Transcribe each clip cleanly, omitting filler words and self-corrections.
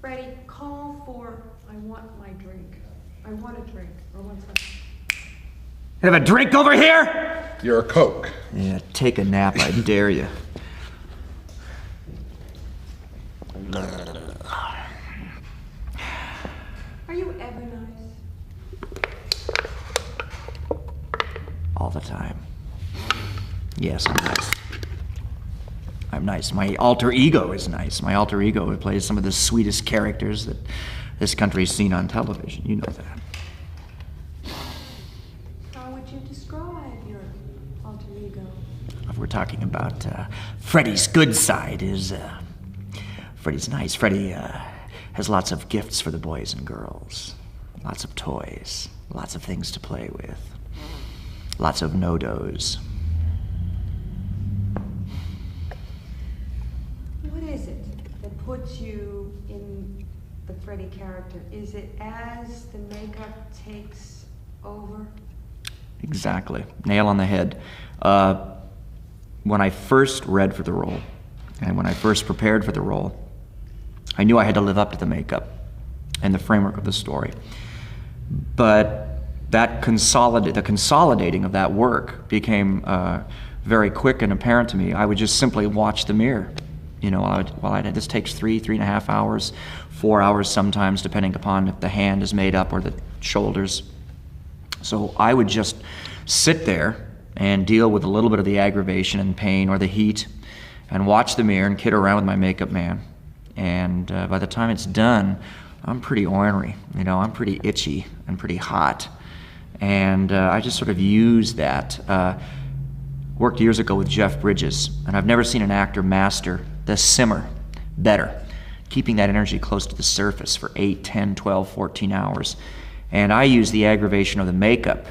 Freddie, call for, I want my drink. I want a drink. I want something. You have a drink over here? You're a Coke. Yeah, take a nap, I dare you. Are you ever nice? All the time. Yes, I'm nice. I'm nice. My alter ego is nice. My alter ego plays some of the sweetest characters that this country's seen on television. You know that. How would you describe your alter ego? If we're talking about Freddie's good side, Freddie's nice. Freddie has lots of gifts for the boys and girls. Lots of toys. Lots of things to play with. Lots of no-dos. What is it that puts you in the Freddie character? Is it as the makeup takes over? Exactly. Nail on the head. When I first read for the role, and when I first prepared for the role, I knew I had to live up to the makeup and the framework of the story. But that the consolidating of that work became very quick and apparent to me. I would just simply watch the mirror. You know, this takes 3.5 hours, 4 hours sometimes, depending upon if the hand is made up or the shoulders. So I would just sit there and deal with a little bit of the aggravation and pain or the heat and watch the mirror and kid around with my makeup man. And by the time it's done, I'm pretty ornery. You know, I'm pretty itchy and pretty hot. And I just sort of used that. Worked years ago with Jeff Bridges, and I've never seen an actor master the simmer better, keeping that energy close to the surface for 8, 10, 12, 14 hours. And I use the aggravation of the makeup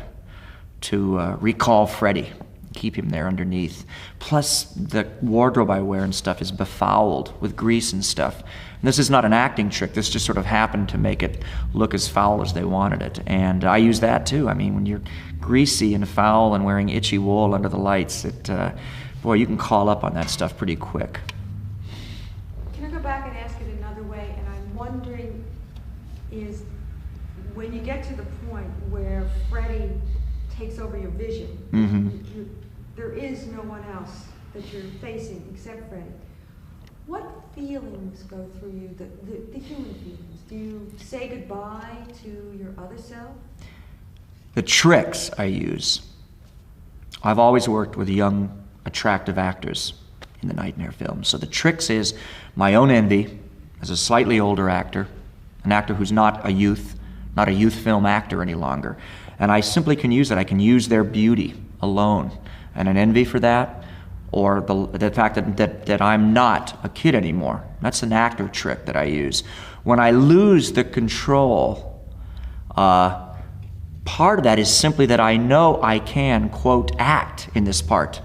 to recall Freddie, keep him there underneath. Plus, the wardrobe I wear and stuff is befouled with grease and stuff. And this is not an acting trick. This just sort of happened to make it look as foul as they wanted it. And I use that too. I mean, when you're greasy and foul and wearing itchy wool under the lights, boy, you can call up on that stuff pretty quick. Can I go back and ask it another way? And I'm wondering, is when you get to the point where Freddie takes over your vision, there is no one else that you're facing except Freddie. What feelings go through you, the human feelings? Do you say goodbye to your other self? The tricks I use. I've always worked with young, attractive actors in the Nightmare films. So the tricks is my own envy as a slightly older actor, an actor who's not a youth film actor any longer. And I simply can use that. I can use their beauty alone. And an envy for that, or the fact that I'm not a kid anymore. That's an actor trick that I use. When I lose the control, part of that is simply that I know I can, quote, act in this part.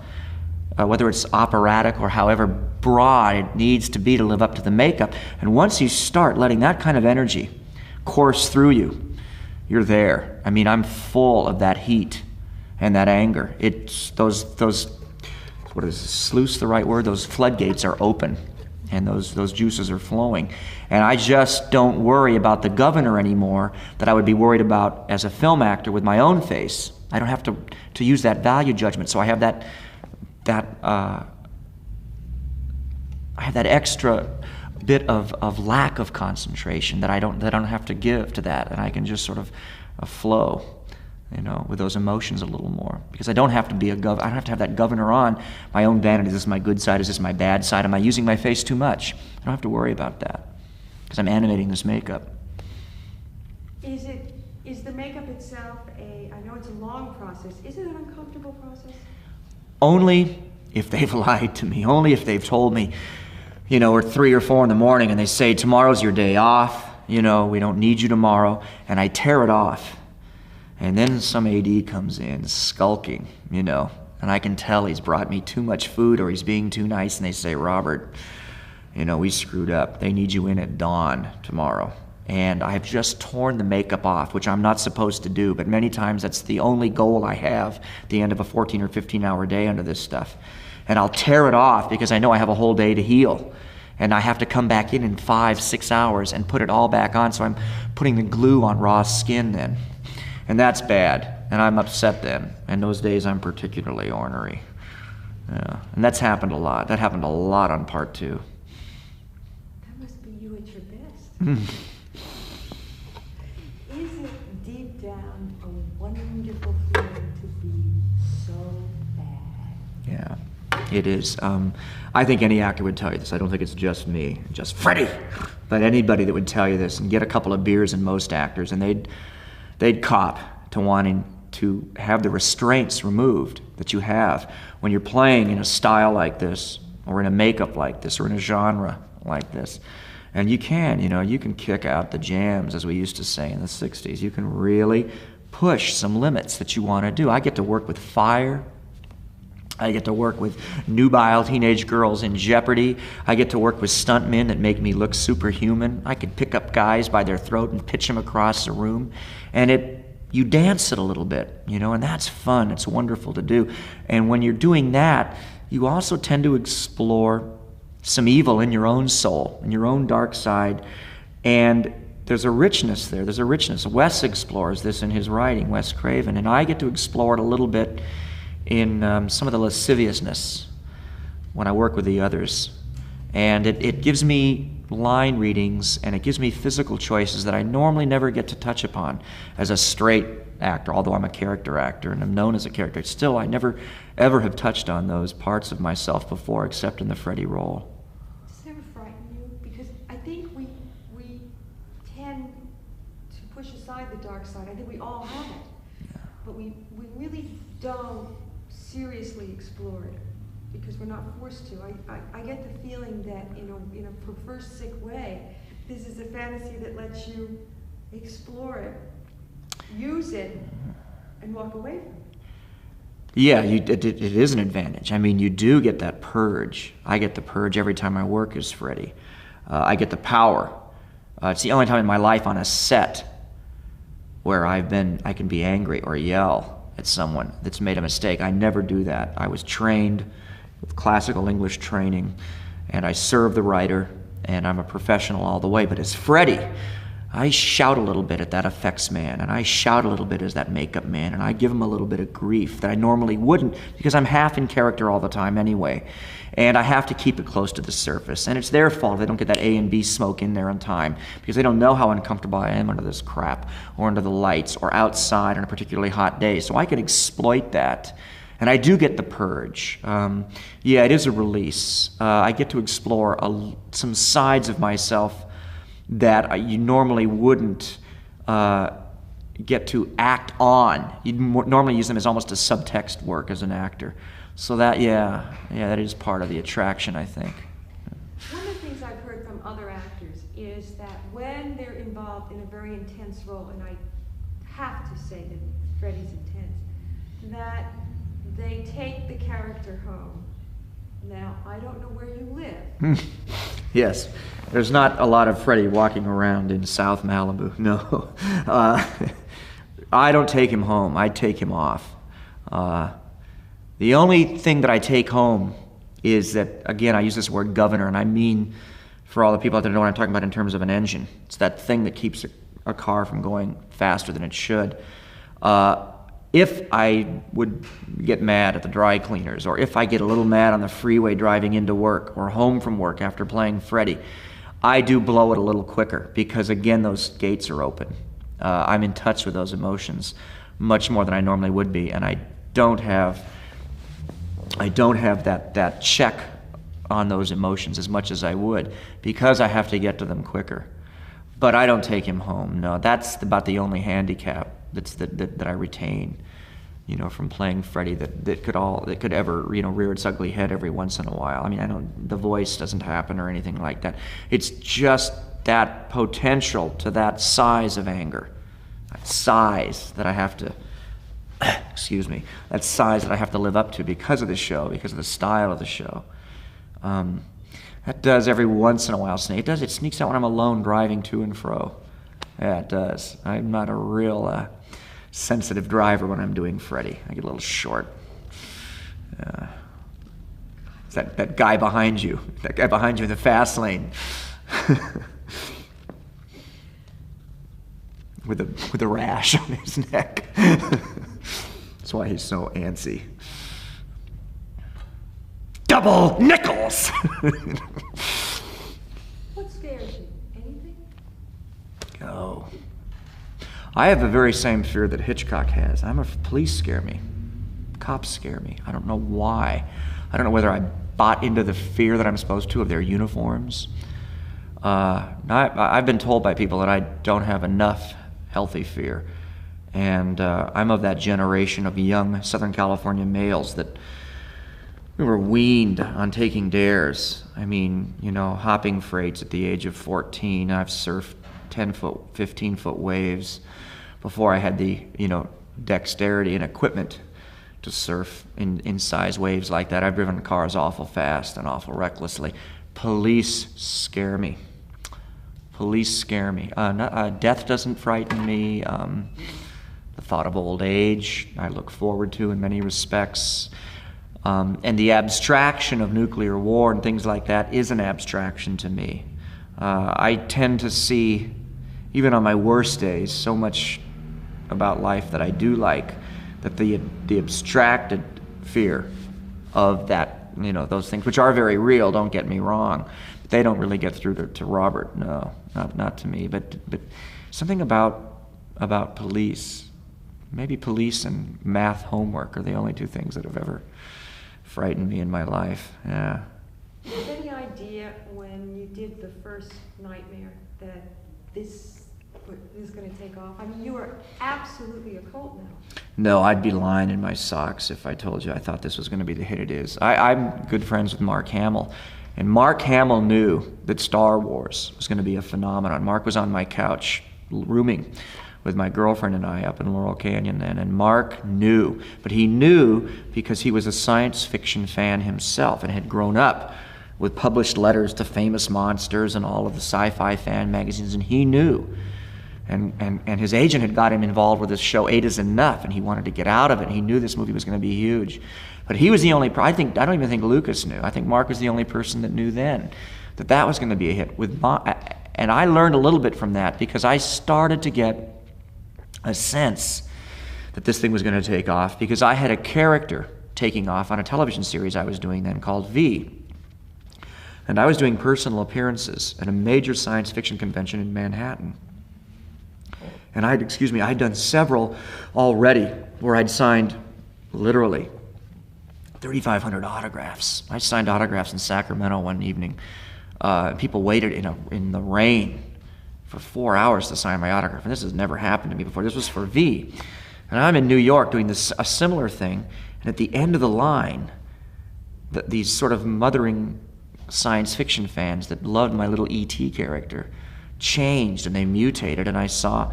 Whether it's operatic or however broad it needs to be to live up to the makeup. And once you start letting that kind of energy course through you, you're there. I mean, I'm full of that heat and that anger. It's those what is sluice the right word? Those floodgates are open and those juices are flowing. And I just don't worry about the governor anymore that I would be worried about as a film actor with my own face. I don't have to use that value judgment. So I have that extra bit of lack of concentration that I don't have to give to that, and I can just sort of flow, you know, with those emotions a little more, because I don't have to be I don't have to have that governor on my own vanity. Is this my good side? Is this my bad side? Am I using my face too much? I don't have to worry about that because I'm animating this makeup. Is the makeup itself I know it's a long process. Is it an uncomfortable process? Only if they've lied to me. Only if they've told me, you know, or 3 or 4 in the morning and they say, tomorrow's your day off, you know, we don't need you tomorrow, and I tear it off. And then some AD comes in skulking, you know, and I can tell he's brought me too much food or he's being too nice, and they say, Robert, you know, we screwed up. They need you in at dawn tomorrow. And I've just torn the makeup off, which I'm not supposed to do, but many times that's the only goal I have at the end of a 14 or 15 hour day under this stuff. And I'll tear it off because I know I have a whole day to heal. And I have to come back in 5-6 hours and put it all back on, so I'm putting the glue on raw skin then. And that's bad, and I'm upset then. And those days I'm particularly ornery. Yeah. And that's happened a lot. That happened a lot on part 2. That must be you at your best. Is it deep down a wonderful feeling to be so bad? Yeah, it is. I think any actor would tell you this. I don't think it's just me, just Freddie. But anybody that would tell you this, and get a couple of beers in most actors, and they'd cop to wanting to have the restraints removed that you have when you're playing in a style like this, or in a makeup like this, or in a genre like this. And you can kick out the jams, as we used to say in the 60s. You can really push some limits that you want to do. I get to work with fire. I get to work with nubile teenage girls in Jeopardy. I get to work with stuntmen that make me look superhuman. I could pick up guys by their throat and pitch them across the room. And you dance it a little bit, and that's fun. It's wonderful to do. And when you're doing that, you also tend to explore some evil in your own soul, in your own dark side. And there's a richness there. There's a richness. Wes explores this in his writing, Wes Craven. And I get to explore it a little bit in some of the lasciviousness when I work with the others. And it gives me line readings, and it gives me physical choices that I normally never get to touch upon as a straight actor, although I'm a character actor and I'm known as a character. Still, I never ever have touched on those parts of myself before, except in the Freddie role. Does it ever frighten you? Because I think we tend to push aside the dark side. I think we all have it. Yeah. But we really don't seriously explore it because we're not forced to. I get the feeling that in a perverse, sick way, this is a fantasy that lets you explore it, use it, and walk away from it. Yeah, it is an advantage. I mean, you do get that purge. I get the purge every time I work as Freddie. I get the power. It's the only time in my life on a set where I can be angry or yell at someone that's made a mistake. I never do that. I was trained with classical English training, and I serve the writer, and I'm a professional all the way. But as Freddie, I shout a little bit at that effects man, and I shout a little bit as that makeup man, and I give him a little bit of grief that I normally wouldn't, because I'm half in character all the time anyway. And I have to keep it close to the surface. And it's their fault if they don't get that A and B smoke in there on time, because they don't know how uncomfortable I am under this crap, or under the lights, or outside on a particularly hot day. So I can exploit that. And I do get the purge. Yeah, it is a release. I get to explore some sides of myself that you normally wouldn't get to act on. You'd normally use them as almost a subtext work as an actor. So that, yeah, that is part of the attraction, I think. One of the things I've heard from other actors is that when they're involved in a very intense role, and I have to say that Freddie's intense, that they take the character home. Now, I don't know where you live. Yes. There's not a lot of Freddie walking around in South Malibu. No. I don't take him home. I take him off. The only thing that I take home is that, again, I use this word governor, and I mean, for all the people out there that know what I'm talking about in terms of an engine. It's that thing that keeps a car from going faster than it should. If I would get mad at the dry cleaners, or if I get a little mad on the freeway driving into work or home from work after playing Freddie, I do blow it a little quicker because, again, those gates are open. I'm in touch with those emotions much more than I normally would be, and I don't have that check on those emotions as much as I would because I have to get to them quicker. But I don't take him home. No, that's about the only handicap that I retain, from playing Freddie that could ever, rear its ugly head every once in a while. I mean, the voice doesn't happen or anything like that. It's just that potential to that size of anger, that size that I have to, that size that I have to live up to because of the show, because of the style of the show. That does every once in a while sneak. It sneaks out when I'm alone driving to and fro. Yeah, it does. I'm not a real sensitive driver when I'm doing Freddie. I get a little short. It's that guy behind you. That guy behind you in the fast lane. with a rash on his neck. That's why he's so antsy. Double nickels! What scares you? Anything? Oh. I have the very same fear that Hitchcock has. Police scare me. Cops scare me. I don't know why. I don't know whether I bought into the fear that I'm supposed to of their uniforms. I've been told by people that I don't have enough healthy fear. And I'm of that generation of young Southern California males that we were weaned on taking dares. I mean, hopping freights at the age of 14. I've surfed 10-foot, 15-foot waves before I had the, dexterity and equipment to surf in size waves like that. I've driven cars awful fast and awful recklessly. Police scare me. Police scare me. Death doesn't frighten me. The thought of old age, I look forward to in many respects. And the abstraction of nuclear war and things like that is an abstraction to me. I tend to see, even on my worst days, so much about life that I do like, that the abstracted fear of that, those things, which are very real, don't get me wrong, but they don't really get through to Robert, no, not to me. But something about police, maybe police and math homework are the only two things that have ever frightened me in my life. Yeah. Do you have any idea when you did the first Nightmare that this is going to take off? I mean, you are absolutely a cult now. No, I'd be lying in my socks if I told you I thought this was going to be the hit it is. I'm good friends with Mark Hamill, and Mark Hamill knew that Star Wars was going to be a phenomenon. Mark was on my couch rooming with my girlfriend and I up in Laurel Canyon then, and Mark knew, but he knew because he was a science fiction fan himself and had grown up with published letters to Famous Monsters and all of the sci-fi fan magazines, and he knew. And his agent had got him involved with this show, 8 is Enough, and he wanted to get out of it. He knew this movie was going to be huge. But he was the only, I don't even think Lucas knew. I think Mark was the only person that knew then that was going to be a hit. And I learned a little bit from that because I started to get a sense that this thing was going to take off because I had a character taking off on a television series I was doing then called V. And I was doing personal appearances at a major science fiction convention in Manhattan. And I'd done several already where I'd signed literally 3,500 autographs. I signed autographs in Sacramento one evening. People waited in the rain for 4 hours to sign my autograph. And this has never happened to me before. This was for V. And I'm in New York doing a similar thing. And at the end of the line, these sort of mothering science fiction fans that loved my little E.T. character changed and they mutated. And I saw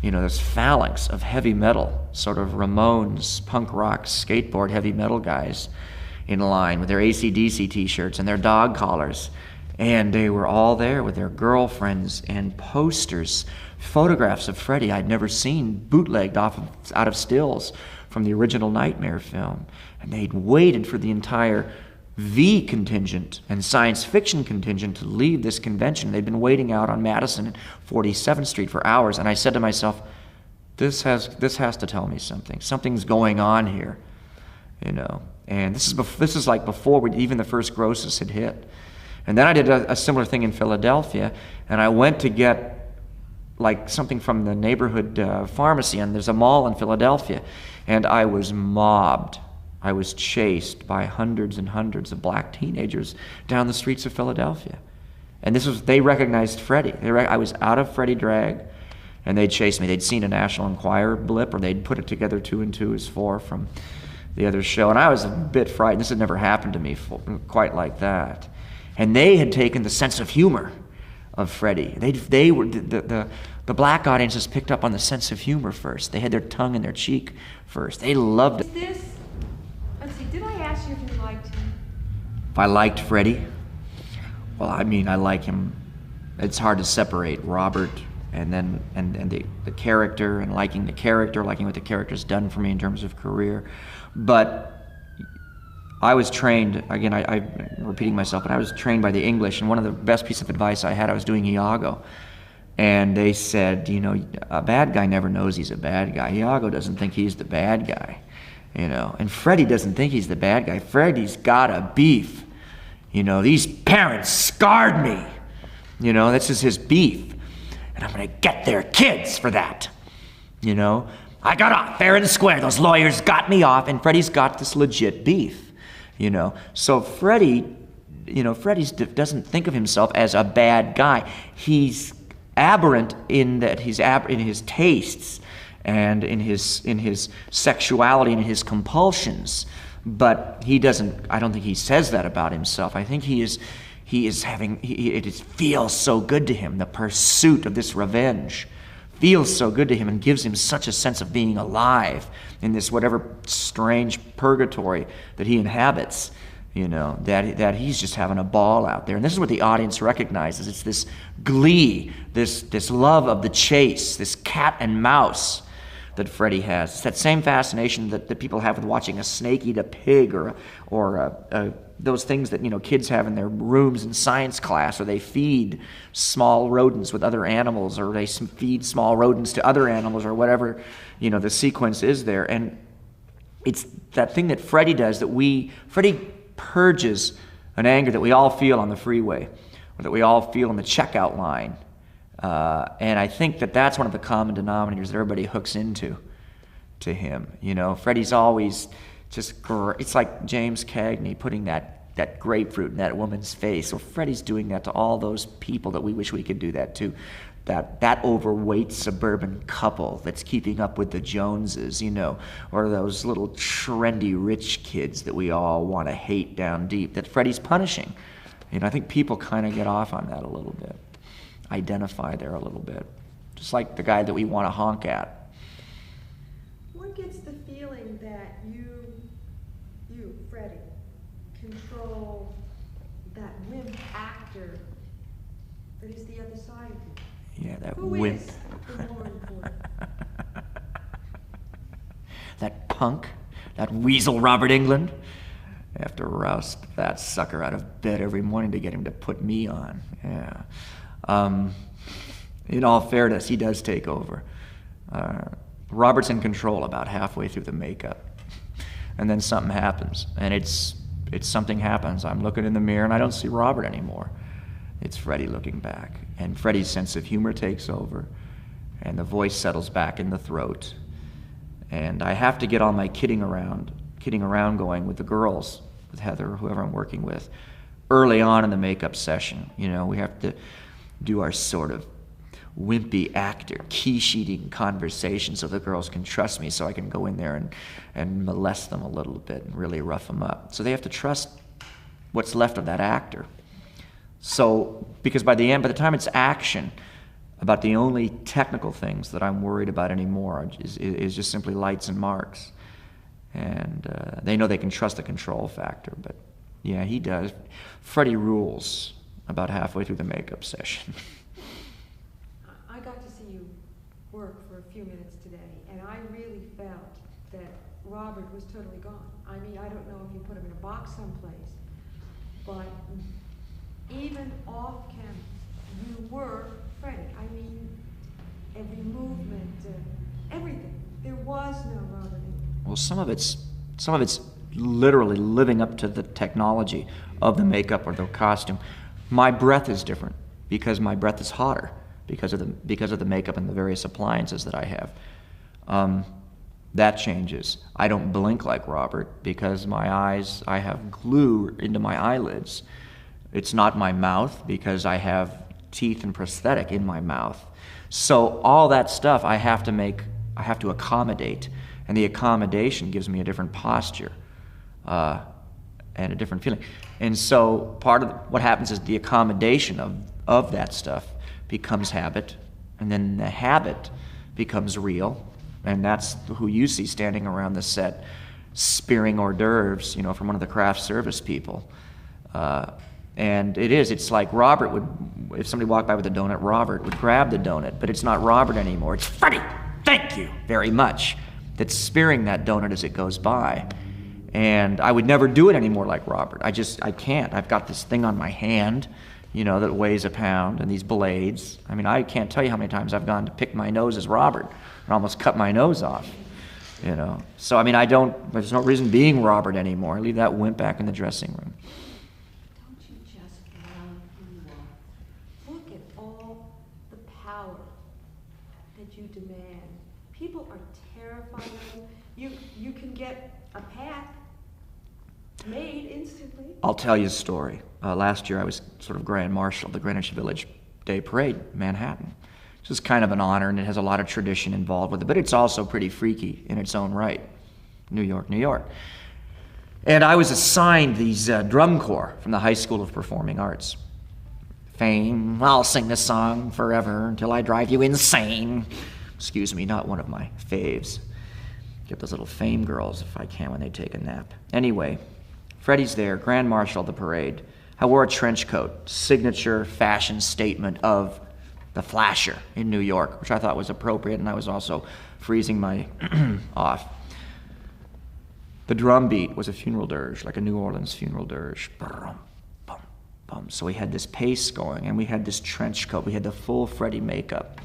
this phalanx of heavy metal, sort of Ramones, punk rock, skateboard heavy metal guys in line with their AC/DC t-shirts and their dog collars. And they were all there with their girlfriends and posters, photographs of Freddy I'd never seen, bootlegged out of stills from the original Nightmare film. And they'd waited for the entire V contingent and science fiction contingent to leave this convention. They'd been waiting out on Madison and 47th Street for hours, and I said to myself, this has to tell me something. Something's going on here, And this is like before even the first grosses had hit. And then I did a similar thing in Philadelphia, and I went to get like something from the neighborhood pharmacy, and there's a mall in Philadelphia, and I was mobbed. I was chased by hundreds and hundreds of black teenagers down the streets of Philadelphia. And they recognized Freddy. I was out of Freddy drag, and they'd chased me. They'd seen a National Enquirer blip, or they'd put it together 2 and 2 is 4 from the other show. And I was a bit frightened. This had never happened to me quite like that. And they had taken the sense of humor of Freddy. They were the black audiences picked up on the sense of humor first. They had their tongue in their cheek first. They loved it. Let's see, did I ask you if you liked him? If I liked Freddy? Well, I like him. It's hard to separate Robert and the character, and liking the character, liking what the character's done for me in terms of career. But I was trained, again, I'm repeating myself, but I was trained by the English, and one of the best pieces of advice I had, I was doing Iago. And they said, you know, a bad guy never knows he's a bad guy. Iago doesn't think he's the bad guy, you know. And Freddy doesn't think he's the bad guy. Freddy's got a beef. You know, these parents scarred me. You know, this is his beef. And I'm going to get their kids for that. You know, I got off fair and square. Those lawyers got me off, and Freddy's got this legit beef. You know, so Freddy, you know, Freddy doesn't think of himself as a bad guy. He's aberrant in that he's in his tastes and in his sexuality and in his compulsions, but he doesn't. I don't think he says that about himself. I think it feels so good to him. The pursuit of this revenge feels so good to him and gives him such a sense of being alive in this whatever strange purgatory that he inhabits. You know, that he's just having a ball out there. And this is what the audience recognizes. It's this glee, this love of the chase, this cat and mouse that Freddy has. It's that same fascination that people have with watching a snake eat a pig, or those things that, you know, kids have in their rooms in science class, or they feed small rodents with other animals, or they feed small rodents to other animals, or whatever, you know, the sequence is there. And it's that thing that Freddy does Freddy purges an anger that we all feel on the freeway, or that we all feel in the checkout line. And I think that that's one of the common denominators that everybody hooks into to him. You know, Freddy's always just, it's like James Cagney putting that grapefruit in that woman's face. So Freddy's doing that to all those people that we wish we could do that to. That overweight suburban couple that's keeping up with the Joneses, you know, or those little trendy rich kids that we all want to hate down deep, that Freddy's punishing. You know, I think people kind of get off on that a little bit, identify there a little bit, just like the guy that we want to honk at. One gets the feeling that you, Freddy, control that wimp actor that is the other side of you. Yeah, that Who wimp. is the more important? That punk, that weasel Robert Englund. I have to roust that sucker out of bed every morning to get him to put me on. Yeah. In all fairness, he does take over. Robert's in control about halfway through the makeup. And then something happens. And it's something happens. I'm looking in the mirror and I don't see Robert anymore. It's Freddy looking back. And Freddy's sense of humor takes over. And the voice settles back in the throat. And I have to get all my kidding around going with the girls, with Heather, or whoever I'm working with, early on in the makeup session. You know, we have to do our sort of wimpy actor, key-sheeting conversation so the girls can trust me, so I can go in there and molest them a little bit and really rough them up. So they have to trust what's left of that actor. So, because by the time it's action, about the only technical things that I'm worried about anymore is just simply lights and marks. And they know they can trust the control factor, but yeah, he does. Freddy rules about halfway through the makeup session. I got to see you work for a few minutes today, and I really felt that Robert was totally gone. I mean, I don't know if you put him in a box someplace, but even off camera, you were Freddy. I mean, every movement, everything. There was no Robert. Well, some of it's literally living up to the technology of the makeup or the costume. My breath is different because my breath is hotter because of the makeup and the various appliances that I have. That changes. I don't blink like Robert because I have glue into my eyelids. It's not my mouth because I have teeth and prosthetic in my mouth. So all that stuff I have to accommodate. And the accommodation gives me a different posture and a different feeling. And so part of what happens is the accommodation of that stuff becomes habit, and then the habit becomes real, and that's who you see standing around the set spearing hors d'oeuvres, you know, from one of the craft service people. And it's like Robert if somebody walked by with a donut, Robert would grab the donut, but it's not Robert anymore, it's Freddy, thank you very much, that's spearing that donut as it goes by. And I would never do it anymore like Robert. I can't. I've got this thing on my hand, that weighs a pound, and these blades. I mean, I can't tell you how many times I've gone to pick my nose as Robert and almost cut my nose off, So, I mean, there's no reason being Robert anymore. I leave that wimp back in the dressing room. Don't you just love who you are? Look at all the power that you demand. People are terrified of you. You can get a path made instantly. I'll tell you a story. Last year I was sort of Grand Marshal of the Greenwich Village Day Parade, Manhattan. It's just kind of an honor, and it has a lot of tradition involved with it, but it's also pretty freaky in its own right. New York, New York. And I was assigned these drum corps from the High School of Performing Arts. Fame, I'll sing this song forever until I drive you insane. Excuse me, not one of my faves. Get those little Fame girls if I can when they take a nap. Anyway, Freddie's there, Grand Marshal of the parade. I wore a trench coat, signature fashion statement of the Flasher in New York, which I thought was appropriate, and I was also freezing my off. The drum beat was a funeral dirge, like a New Orleans funeral dirge. Brum, bum, bum. So we had this pace going, and we had this trench coat. We had the full Freddie makeup.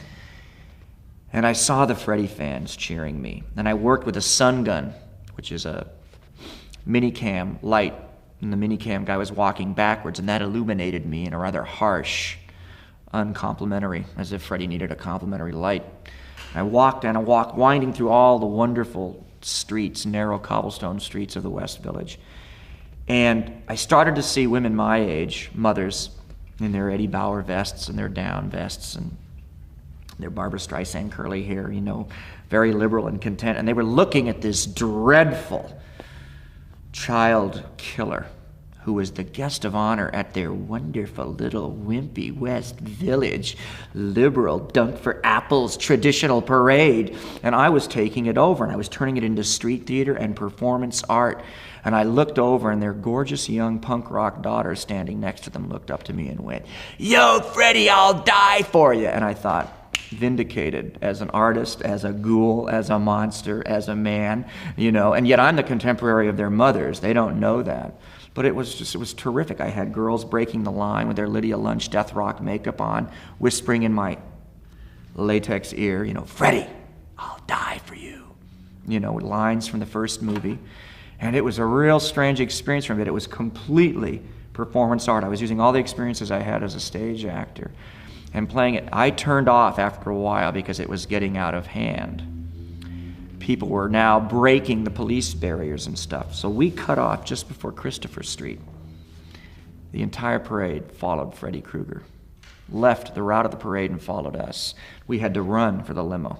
And I saw the Freddie fans cheering me. And I worked with a Sun Gun, which is a minicam light. And the minicam guy was walking backwards, and that illuminated me in a rather harsh, uncomplimentary, as if Freddie needed a complimentary light. I walked winding through all the wonderful streets, narrow cobblestone streets of the West Village. And I started to see women my age, mothers, in their Eddie Bauer vests and their down vests and their Barbra Streisand curly hair, very liberal and content. And they were looking at this dreadful child killer who was the guest of honor at their wonderful little wimpy West Village liberal dunk for apples traditional parade. And I was taking it over, and I was turning it into street theater and performance art. And I looked over, and their gorgeous young punk rock daughter standing next to them looked up to me and went, "Yo, Freddie, I'll die for you." And I thought, vindicated as an artist, as a ghoul, as a monster, as a man, and yet I'm the contemporary of their mothers. They don't know that. But it was terrific. I had girls breaking the line with their Lydia Lunch death rock makeup on, whispering in my latex ear, "Freddie, I'll die for you," with lines from the first movie. And it was a real strange experience for me. It was completely performance art. I was using all the experiences I had as a stage actor and playing it. I turned off after a while because it was getting out of hand. People were now breaking the police barriers and stuff. So we cut off just before Christopher Street. The entire parade followed Freddy Krueger, left the route of the parade and followed us. We had to run for the limo.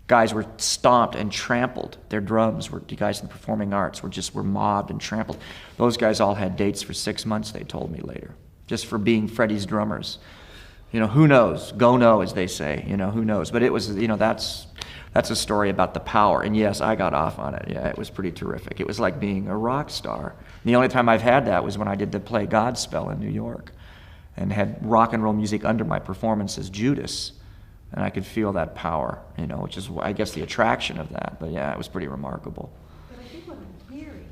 Guys were stomped and trampled. Their drums were, the guys in the performing arts were mobbed and trampled. Those guys all had dates for 6 months, they told me later, just for being Freddy's drummers. Who knows? Go know, as they say. Who knows? But it was, that's a story about the power. And yes, I got off on it. Yeah, it was pretty terrific. It was like being a rock star. And the only time I've had that was when I did the play Godspell in New York and had rock and roll music under my performance as Judas. And I could feel that power, which is, I guess, the attraction of that. But yeah, it was pretty remarkable. But I think what I'm hearing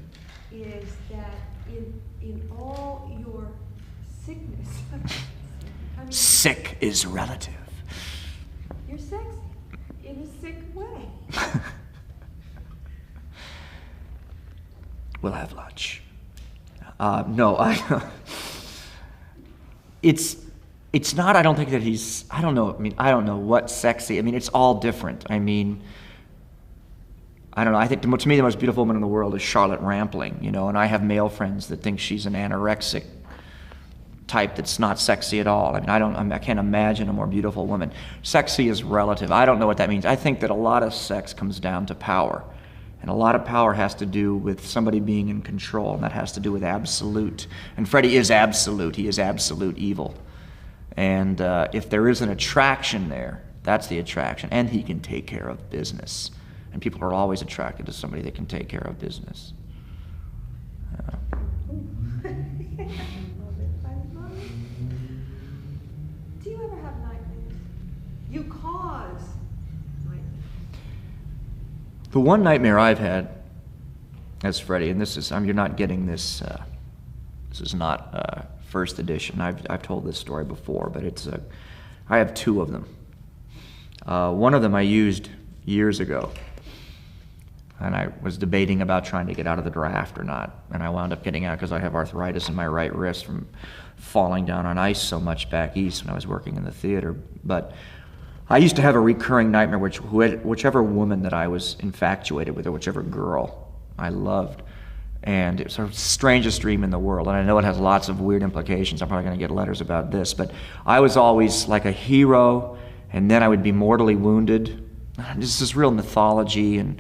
is that in all your sickness, sick is relative. You're sexy in a sick way. We'll have lunch. No, it's not, I don't think that he's, I don't know, I don't know what's sexy. It's all different. I don't know, I think to me the most beautiful woman in the world is Charlotte Rampling, and I have male friends that think she's an anorexic type that's not sexy at all. I can't imagine a more beautiful woman. Sexy is relative. I don't know what that means. I think that a lot of sex comes down to power. And a lot of power has to do with somebody being in control, and that has to do with absolute. And Freddie is absolute. He is absolute evil. And if there is an attraction there, that's the attraction. And he can take care of business. And people are always attracted to somebody that can take care of business. Do you ever have nightmares? You cause nightmares. The one nightmare I've had as Freddy, and this is, you're not getting this, this is not first edition. I've told this story before, but I have two of them. One of them I used years ago, and I was debating about trying to get out of the draft or not, and I wound up getting out because I have arthritis in my right wrist from falling down on ice so much back east when I was working in the theater. But I used to have a recurring nightmare, whichever woman that I was infatuated with, or whichever girl I loved, and it was the strangest dream in the world. And I know it has lots of weird implications. I'm probably going to get letters about this, but I was always like a hero, and then I would be mortally wounded. This is real mythology and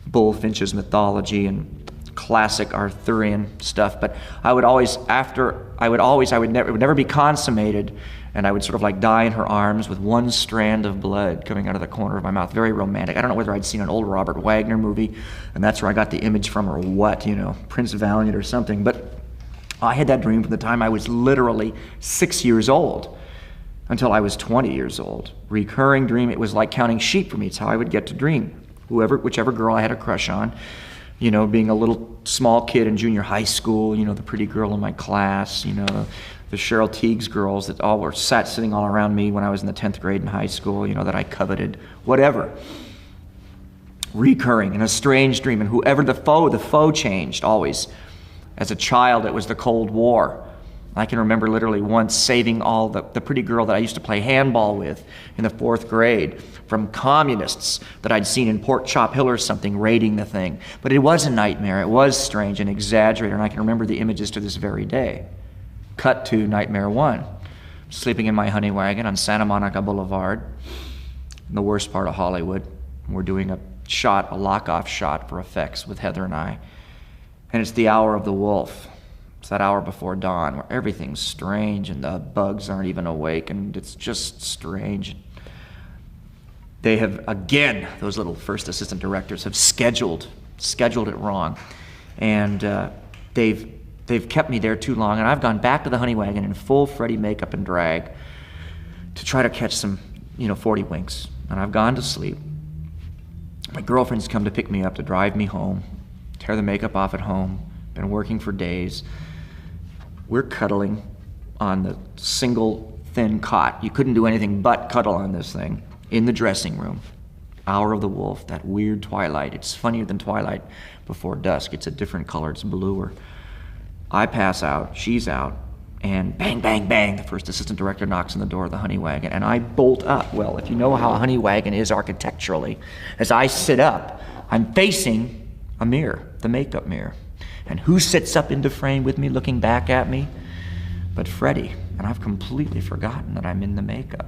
Bullfinch's mythology and classic Arthurian stuff. But I would never be consummated, and I would sort of like die in her arms with one strand of blood coming out of the corner of my mouth. Very romantic. I don't know whether I'd seen an old Robert Wagner movie, and that's where I got the image from, or what, Prince Valiant or something. But I had that dream from the time I was literally 6 years old until I was 20 years old. Recurring dream. It was like counting sheep for me. It's how I would get to dream. Whichever girl I had a crush on, being a little small kid in junior high school, the pretty girl in my class, the Cheryl Tiegs girls that all were sitting all around me when I was in the 10th grade in high school, that I coveted, whatever. Recurring in a strange dream, and whoever the foe changed always. As a child, it was the Cold War. I can remember literally once saving all the pretty girl that I used to play handball with in the 4th grade from communists that I'd seen in Port Chop Hill or something raiding the thing. But it was a nightmare. It was strange and exaggerated, and I can remember the images to this very day. Cut to Nightmare 1. Sleeping in my honey wagon on Santa Monica Boulevard, in the worst part of Hollywood. We're doing a lock-off shot for effects with Heather and I. And it's the hour of the wolf. It's that hour before dawn where everything's strange and the bugs aren't even awake, and it's just strange. They have, again, those little first assistant directors have scheduled it wrong. And they've kept me there too long, and I've gone back to the honey wagon in full Freddy makeup and drag to try to catch some, 40 winks. And I've gone to sleep. My girlfriend's come to pick me up to drive me home, tear the makeup off at home. Been working for days. We're cuddling on the single thin cot. You couldn't do anything but cuddle on this thing in the dressing room. Hour of the wolf, that weird twilight. It's funnier than twilight before dusk. It's a different color. It's bluer. I pass out. She's out. And bang, bang, bang, the first assistant director knocks on the door of the honey wagon, and I bolt up. Well, if you know how a honey wagon is architecturally, as I sit up, I'm facing a mirror, the makeup mirror. And who sits up into frame with me looking back at me? But Freddy. And I've completely forgotten that I'm in the makeup.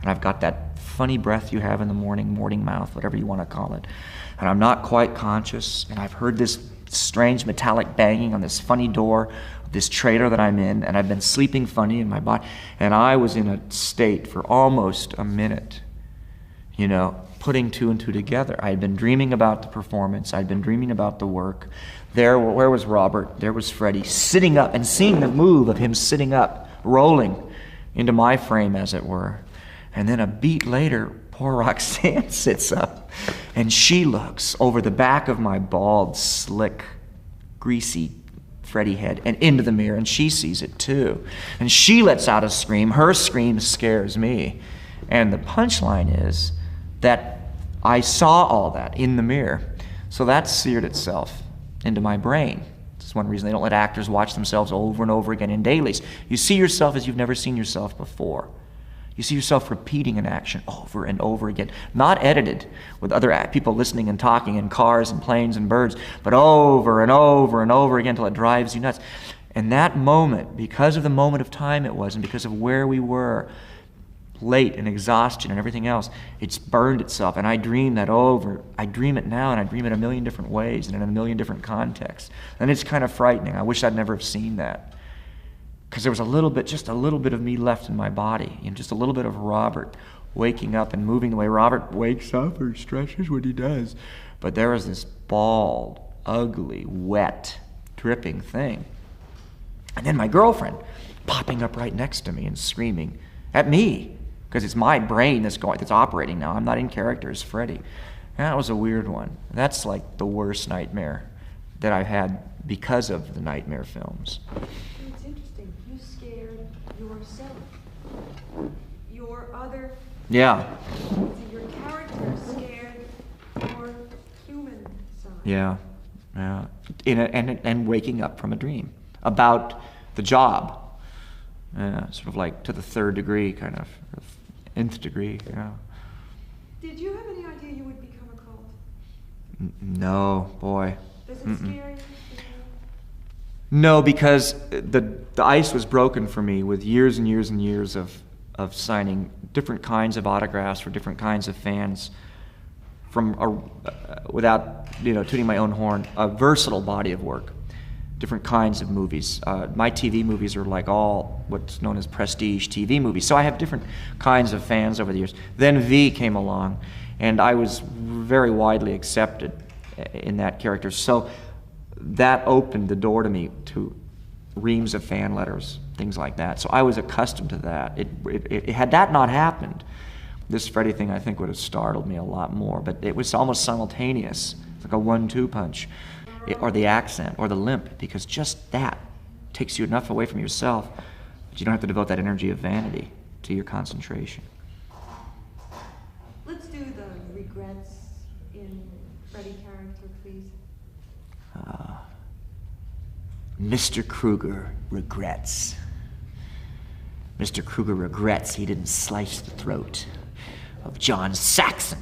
And I've got that funny breath you have in the morning mouth, whatever you want to call it. And I'm not quite conscious, and I've heard this strange metallic banging on this funny door of this trailer that I'm in, and I've been sleeping funny in my body. And I was in a state for almost a minute, putting two and two together. I had been dreaming about the performance. I'd been dreaming about the work. Where was Robert? There was Freddy, sitting up and seeing the move of him sitting up, rolling into my frame, as it were. And then a beat later, poor Roxanne sits up, and she looks over the back of my bald, slick, greasy Freddy head and into the mirror, and she sees it too. And she lets out a scream. Her scream scares me. And the punchline is that I saw all that in the mirror. So that seared itself into my brain. It's one reason they don't let actors watch themselves over and over again in dailies. You see yourself as you've never seen yourself before. You see yourself repeating an action over and over again, not edited with other people listening and talking in cars and planes and birds, but over and over and over again until it drives you nuts. And that moment, because of the moment of time it was, and because of where we were, late and exhaustion and everything else, it's burned itself. And I dream that over. I dream it now, and I dream it a million different ways and in a million different contexts. And it's kind of frightening. I wish I'd never have seen that. Because there was just a little bit of me left in my body, just a little bit of Robert waking up and moving the way Robert wakes up or stretches when he does. But there was this bald, ugly, wet, dripping thing. And then my girlfriend popping up right next to me and screaming at me, because it's my brain that's operating now. I'm not in character as Freddy. That was a weird one. That's like the worst nightmare that I've had because of the Nightmare films. It's interesting. You scared yourself. Your other... Yeah. Your character scared your human side. Yeah. Yeah. And waking up from a dream about the job. Sort of like to the third degree, kind of, nth degree, yeah. Did you have any idea you would become a cult? No, boy. Does it scare you? No, because the ice was broken for me with years and years and years of signing different kinds of autographs for different kinds of fans, from without tooting my own horn, a versatile body of work, different kinds of movies. My TV movies are like all what's known as prestige TV movies, so I have different kinds of fans over the years. Then V came along, and I was very widely accepted in that character. So that opened the door to me to reams of fan letters, things like that. So I was accustomed to that. Had that not happened, this Freddy thing I think would have startled me a lot more. But it was almost simultaneous. It's like a 1-2 punch, or the accent, or the limp, because just that takes you enough away from yourself that you don't have to devote that energy of vanity to your concentration. Let's do the regrets in Freddy character, please. Mr. Krueger regrets. Mr. Krueger regrets he didn't slice the throat of John Saxon,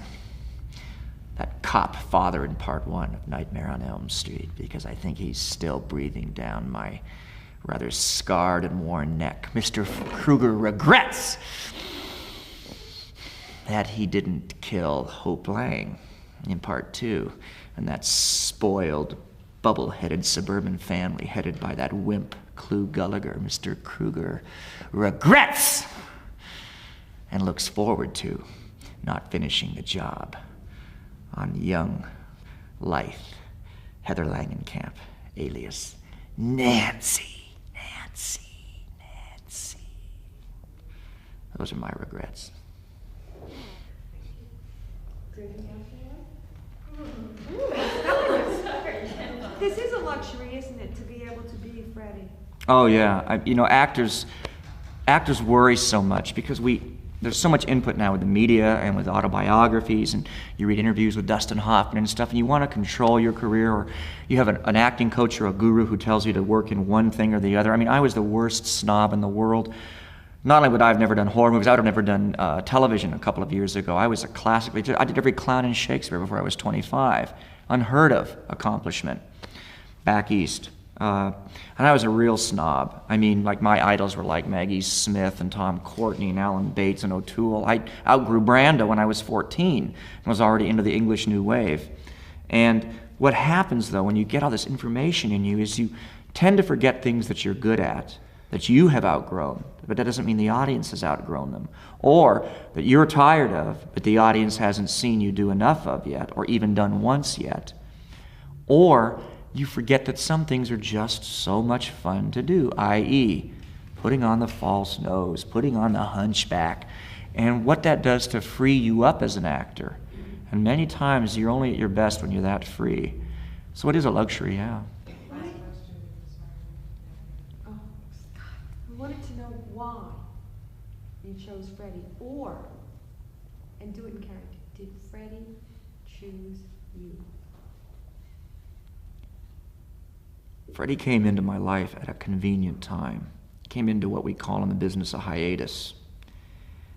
that cop father in part 1 of Nightmare on Elm Street, because I think he's still breathing down my rather scarred and worn neck. Mr. Krueger regrets that he didn't kill Hope Lang in part 2, and that spoiled, bubble-headed suburban family headed by that wimp Clu Gulager. Mr. Krueger regrets and looks forward to not finishing the job on young, lithe Heather Langenkamp, alias Nancy. Those are my regrets. This is a luxury, isn't it, to be able to be Freddy? Oh yeah, actors worry so much because there's so much input now with the media and with autobiographies, and you read interviews with Dustin Hoffman and stuff, and you want to control your career, or you have an acting coach or a guru who tells you to work in one thing or the other. I mean, I was the worst snob in the world. Not only would I have never done horror movies, I would have never done television a couple of years ago. I was I did every clown in Shakespeare before I was 25. Unheard of accomplishment back east. And I was a real snob. I mean, like, my idols were like Maggie Smith and Tom Courtenay and Alan Bates and O'Toole. I outgrew Brando when I was 14 and was already into the English New Wave. And what happens, though, when you get all this information in you is you tend to forget things that you're good at, that you have outgrown, but that doesn't mean the audience has outgrown them. Or that you're tired of, but the audience hasn't seen you do enough of yet, or even done once yet. Or you forget that some things are just so much fun to do, i.e., putting on the false nose, putting on the hunchback, and what that does to free you up as an actor. And many times you're only at your best when you're that free. So it is a luxury, yeah. Oh, God. I wanted to know why you chose Freddy, and do it in character. Did Freddy choose you? Freddy came into my life at a convenient time. Came into what we call in the business a hiatus.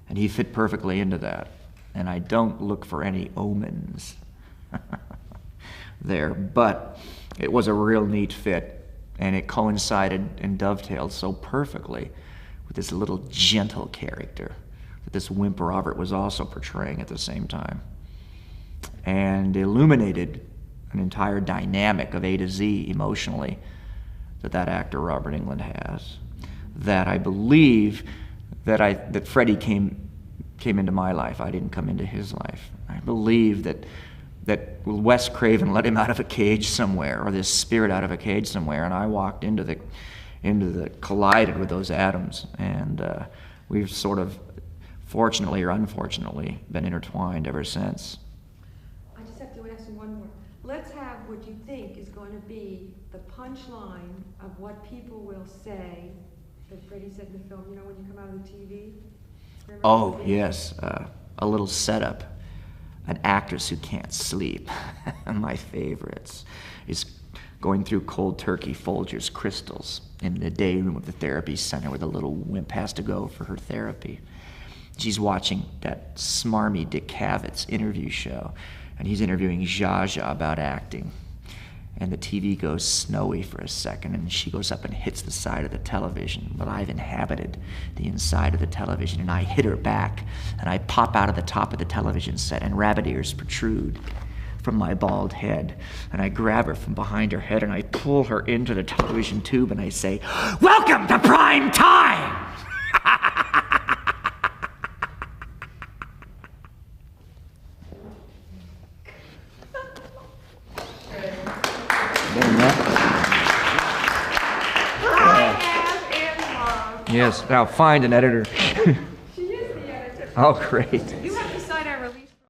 And he fit perfectly into that. And I don't look for any omens there, but it was a real neat fit, and it coincided and dovetailed so perfectly with this little gentle character that this wimp Robert was also portraying at the same time, and illuminated an entire dynamic of A to Z emotionally that actor Robert Englund has, that I believe that Freddy came into my life. I didn't come into his life. I believe that Wes Craven let him out of a cage somewhere, or this spirit out of a cage somewhere, and I walked into the collided with those atoms, and we've sort of, fortunately or unfortunately, been intertwined ever since. I just have to ask you one more. Let's have what you think is going to be the punchline of what people will say that Freddie said in the film, you know, when you come out of the TV? Remember Oh, the- yes. A little setup. An actress who can't sleep. My favorites. Is going through cold turkey Folgers crystals in the day room of the therapy center where the little wimp has to go for her therapy. She's watching that smarmy Dick Cavett interview show, and he's interviewing Zsa Zsa about acting. And the TV goes snowy for a second, and she goes up and hits the side of the television. But I've inhabited the inside of the television, and I hit her back, and I pop out of the top of the television set, and rabbit ears protrude from my bald head. And I grab her from behind her head, and I pull her into the television tube, and I say, "Welcome to prime time!" I am in love. Yes, now find an editor. She is the editor. Oh, great. You have